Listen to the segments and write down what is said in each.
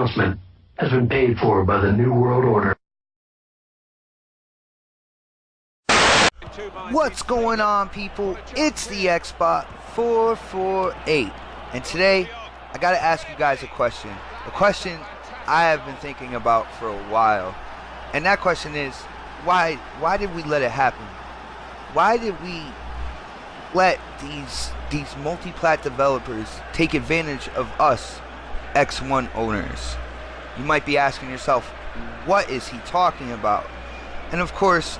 announcement has been paid for by the New World Order. What's going on, people? It's the Xbot 448, and today I gotta ask you guys a question I have been thinking about for a while, and that question is, why did we let it happen? Why did we let these multi-plat developers take advantage of us X1 owners? You might be asking yourself, what is he talking about? And of course,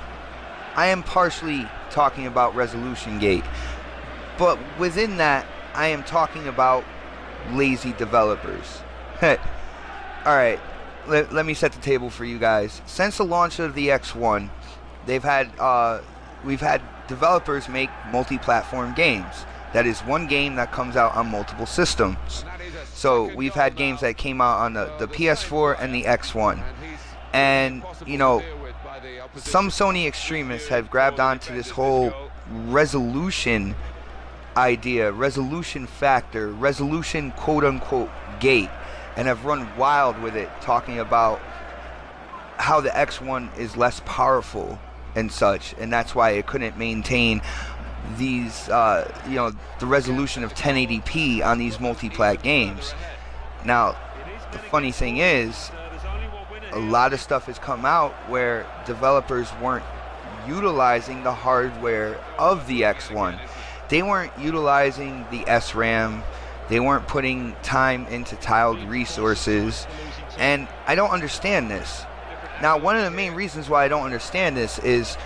I am partially talking about Resolution Gate, but within that, I am talking about lazy developers. Alright, let me set the table for you guys. Since the launch of the X1, we've had developers make multi-platform games. That is one game that comes out on multiple systems. So we've had games that came out on the PS4 and the X1. And, you know, some Sony extremists have grabbed onto this whole resolution idea, resolution factor, resolution quote-unquote gate, and have run wild with it, talking about how the X1 is less powerful and such, and that's why it couldn't maintain these, the resolution of 1080p on these multi-plat games. Now, the funny thing is, a lot of stuff has come out where developers weren't utilizing the hardware of the X1. They weren't utilizing the SRAM. They weren't putting time into tiled resources, and I don't understand this. Now, one of the main reasons why I don't understand this is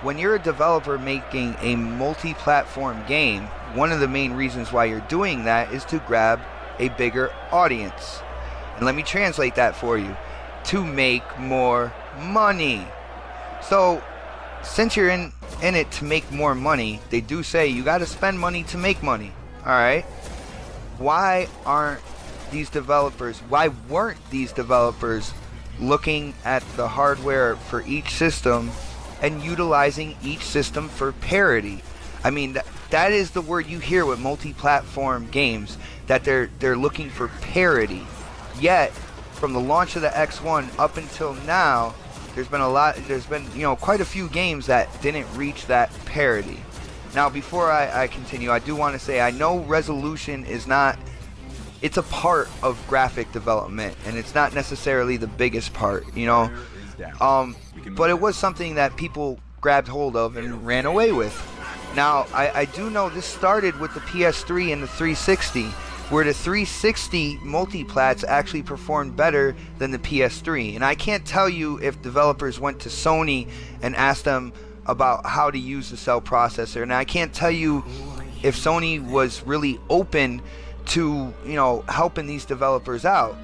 when you're a developer making a multi-platform game, one of the main reasons why you're doing that is to grab a bigger audience. And let me translate that for you. To make more money. So, since you're in it to make more money, they do say you got to spend money to make money. Alright? Why weren't these developers looking at the hardware for each system and utilizing each system for parity? I mean, that is the word you hear with multi-platform games, that they're looking for parity. Yet, from the launch of the X1 up until now, there's been quite a few games that didn't reach that parity. Now, before I continue, I do want to say, I know resolution is not, it's a part of graphic development, and it's not necessarily the biggest part, but it was something that people grabbed hold of and ran away with. Now, I do know this started with the PS3 and the 360, where the 360 multi-plats actually performed better than the PS3. And I can't tell you if developers went to Sony and asked them about how to use the cell processor, and I can't tell you if Sony was really open to, helping these developers out.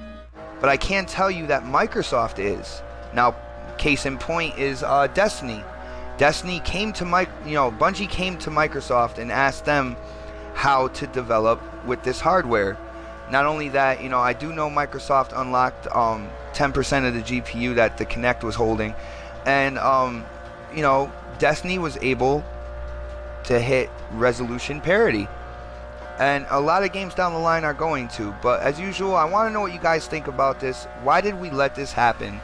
But I can tell you that Microsoft is. Now, case in point is Destiny. Destiny came to Bungie came to Microsoft and asked them how to develop with this hardware. Not only that, I do know Microsoft unlocked 10% of the GPU that the Kinect was holding, and Destiny was able to hit resolution parity, and a lot of games down the line are going to. But as usual, I want to know what you guys think about this. Why did we let this happen?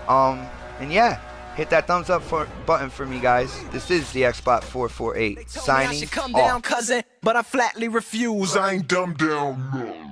And yeah, hit that thumbs up button for me, guys. This is the Xbot 448 signing off. Cousin, but I flatly refuse. I ain't dumbed down, no.